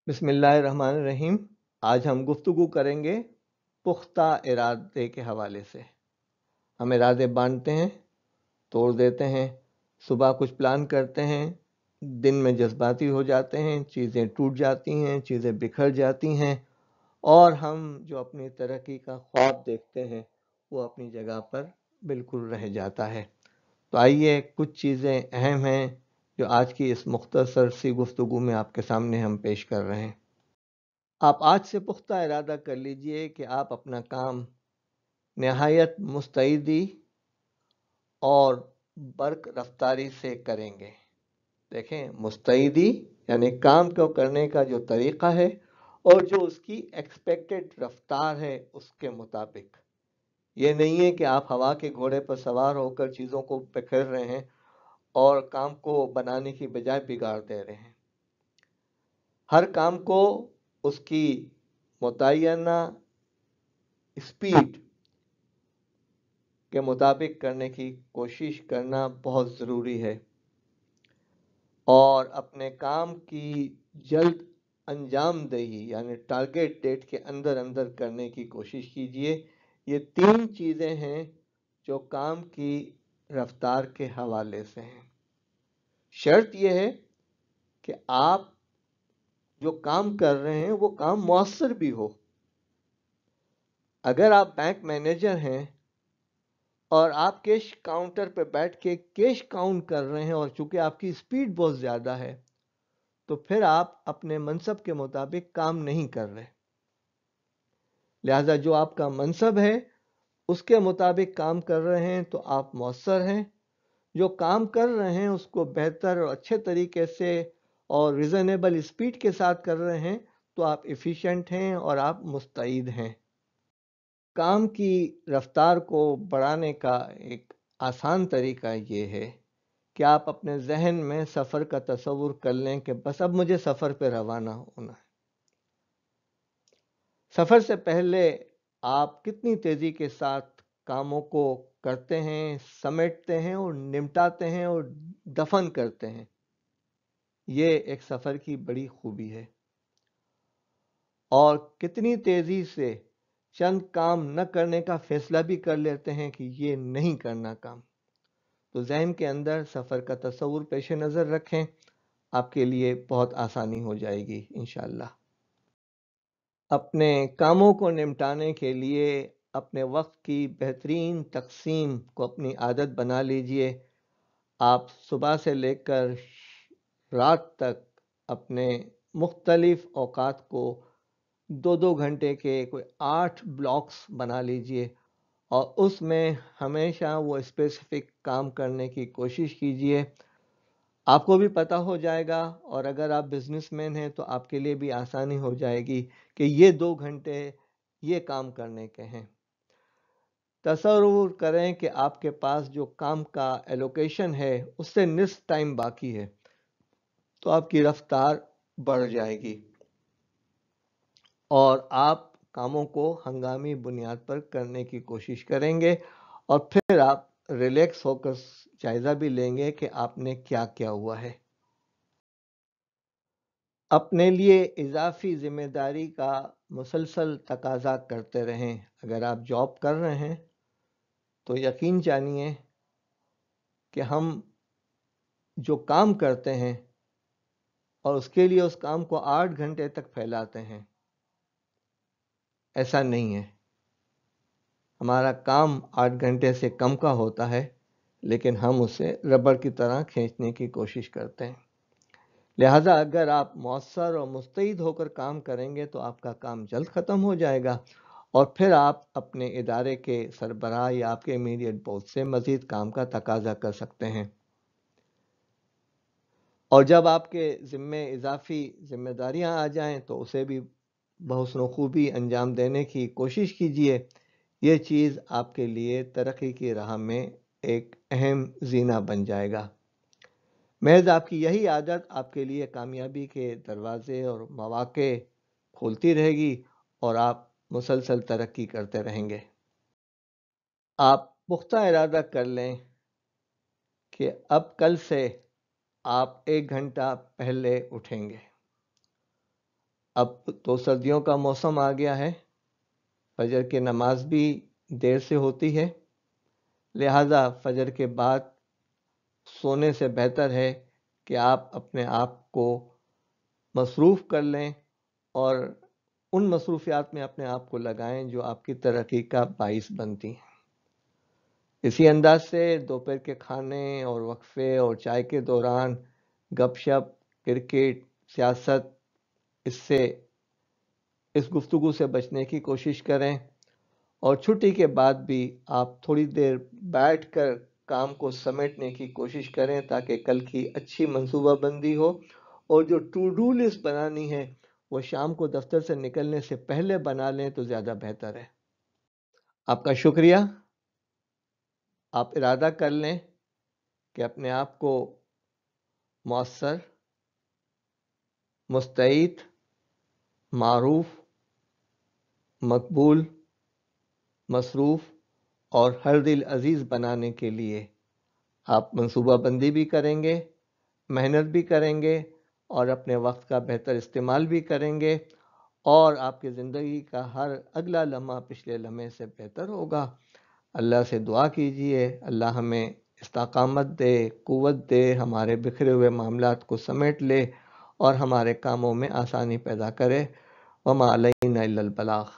बिस्मिल्लाहिर्रहमानिर्रहीम। आज हम गुफ्तगू करेंगे पुख्ता इरादे के हवाले से। हम इरादे बांधते हैं, तोड़ देते हैं, सुबह कुछ प्लान करते हैं, दिन में जज्बाती हो जाते हैं, चीज़ें टूट जाती हैं, चीज़ें बिखर जाती हैं और हम जो अपनी तरक्की का ख्वाब देखते हैं वो अपनी जगह पर बिल्कुल रह जाता है। तो आइए कुछ चीज़ें अहम हैं जो आज की इस मुख्तसर सी गुफ्तगू में आपके सामने हम पेश कर रहे हैं। आप आज से पुख्ता इरादा कर लीजिए कि आप अपना काम नहायत मुस्तैदी और बर्क रफ्तारी से करेंगे। देखें, मुस्तैदी यानी काम को करने का जो तरीक़ा है और जो उसकी एक्सपेक्टेड रफ्तार है उसके मुताबिक। ये नहीं है कि आप हवा के घोड़े पर सवार होकर चीज़ों को बिखेर रहे हैं और काम को बनाने की बजाय बिगाड़ दे रहे हैं। हर काम को उसकी मुतय्यना स्पीड के मुताबिक करने की कोशिश करना बहुत ज़रूरी है और अपने काम की जल्द अंजाम दही यानी टारगेट डेट के अंदर अंदर करने की कोशिश कीजिए। ये तीन चीज़ें हैं जो काम की रफ्तार के हवाले से हैं। शर्त यह है कि आप जो काम कर रहे हैं वो काम मौसर भी हो। अगर आप बैंक मैनेजर हैं और आप कैश काउंटर पर बैठ के कैश काउंट कर रहे हैं और चूंकि आपकी स्पीड बहुत ज़्यादा है तो फिर आप अपने मनसब के मुताबिक काम नहीं कर रहे। लिहाजा जो आपका मनसब है उसके मुताबिक काम कर रहे हैं तो आप मौसर हैं। जो काम कर रहे हैं उसको बेहतर और अच्छे तरीके से और रिजनेबल स्पीड के साथ कर रहे हैं तो आप एफिशिएंट हैं और आप मुस्तैद हैं। काम की रफ्तार को बढ़ाने का एक आसान तरीका ये है कि आप अपने जहन में सफ़र का तस्वुर कर लें कि बस अब मुझे सफ़र पे रवाना होना है। सफ़र से पहले आप कितनी तेज़ी के साथ कामों को करते हैं, समेटते हैं और निपटाते हैं और दफन करते हैं, ये एक सफ़र की बड़ी खूबी है। और कितनी तेज़ी से चंद काम न करने का फैसला भी कर लेते हैं कि ये नहीं करना काम। तो जहन के अंदर सफ़र का तस्वुर पेश नज़र रखें, आपके लिए बहुत आसानी हो जाएगी इंशाअल्लाह। अपने कामों को निपटाने के लिए अपने वक्त की बेहतरीन तकसीम को अपनी आदत बना लीजिए। आप सुबह से लेकर रात तक अपने मुख्तलिफ औकात को 2-2 घंटे के कोई 8 ब्लॉक्स बना लीजिए और उसमें हमेशा वो स्पेसिफिक काम करने की कोशिश कीजिए। आपको भी पता हो जाएगा और अगर आप बिजनेसमैन हैं तो आपके लिए भी आसानी हो जाएगी कि ये 2 घंटे ये काम करने के हैं। तसव्वुर करें कि आपके पास जो काम का एलोकेशन है उससे निस्फ टाइम बाकी है तो आपकी रफ्तार बढ़ जाएगी और आप कामों को हंगामी बुनियाद पर करने की कोशिश करेंगे और फिर आप रिलैक्स होकर जायज़ा भी लेंगे कि आपने क्या क्या हुआ है। अपने लिए इजाफी जिम्मेदारी का मुसलसल तकाजा करते रहें। अगर आप जॉब कर रहे हैं तो यकीन जानिए कि हम जो काम करते हैं और उसके लिए उस काम को 8 घंटे तक फैलाते हैं, ऐसा नहीं है। हमारा काम 8 घंटे से कम का होता है लेकिन हम उसे रबर की तरह खींचने की कोशिश करते हैं। लिहाजा अगर आप मौसर और मुस्तैद होकर काम करेंगे तो आपका काम जल्द ख़त्म हो जाएगा और फिर आप अपने इदारे के सरबराह या आपके इमीडिएट बॉस से मज़ीद काम का तकाजा कर सकते हैं। और जब आपके ज़िम्मे इजाफ़ी ज़िम्मेदारियां आ जाएं तो उसे भी बहुस्न खूबी अंजाम देने की कोशिश कीजिए। ये चीज़ आपके लिए तरक्की की राह में एक अहम ज़ीना बन जाएगा। महज आपकी यही आदत आपके लिए कामयाबी के दरवाज़े और मौक़े खोलती रहेगी और आप मुसलसल तरक्की करते रहेंगे। आप पुख्ता इरादा कर लें कि अब कल से आप 1 घंटा पहले उठेंगे। اب تو سردیوں کا موسم آ گیا ہے، فجر کی نماز بھی دیر سے ہوتی ہے، لہذا فجر کے بعد سونے سے بہتر ہے کہ آپ اپنے آپ کو مصروف کر لیں اور ان مصروفیات میں اپنے آپ کو لگائیں جو آپ کی ترقی کا باعث بنتی ہیں۔ اسی انداز سے دوپہر کے کھانے اور وقفے اور چائے کے دوران گپ شپ، کرکٹ، سیاست، اس گفتگو سے بچنے کی کوشش کریں، اور چھٹی کے بعد بھی آپ تھوڑی دیر بیٹھ کر کام کو سمیٹنے کی کوشش کریں تاکہ کل کی اچھی منصوبہ بندی ہو، اور جو ٹو ڈو لسٹ بنانی ہے وہ شام کو دفتر سے نکلنے سے پہلے بنا لیں تو زیادہ بہتر ہے۔ آپ کا شکریہ۔ آپ ارادہ کر لیں کہ اپنے آپ کو مؤثر، مستعد، معروف، مقبول، مصروف اور ہر دل عزیز بنانے کے لیے آپ منصوبہ بندی بھی کریں گے، محنت بھی کریں گے، اور اپنے وقت کا بہتر استعمال بھی کریں گے، اور آپ کی زندگی کا ہر اگلا لمحہ پچھلے لمحے سے بہتر ہوگا۔ اللہ سے دعا کیجئے اللہ ہمیں استقامت دے، قوت دے، ہمارے بکھرے ہوئے معاملات کو سمیٹ لے اور ہمارے کاموں میں آسانی پیدا کرے۔ وما علینا الا البلاغ۔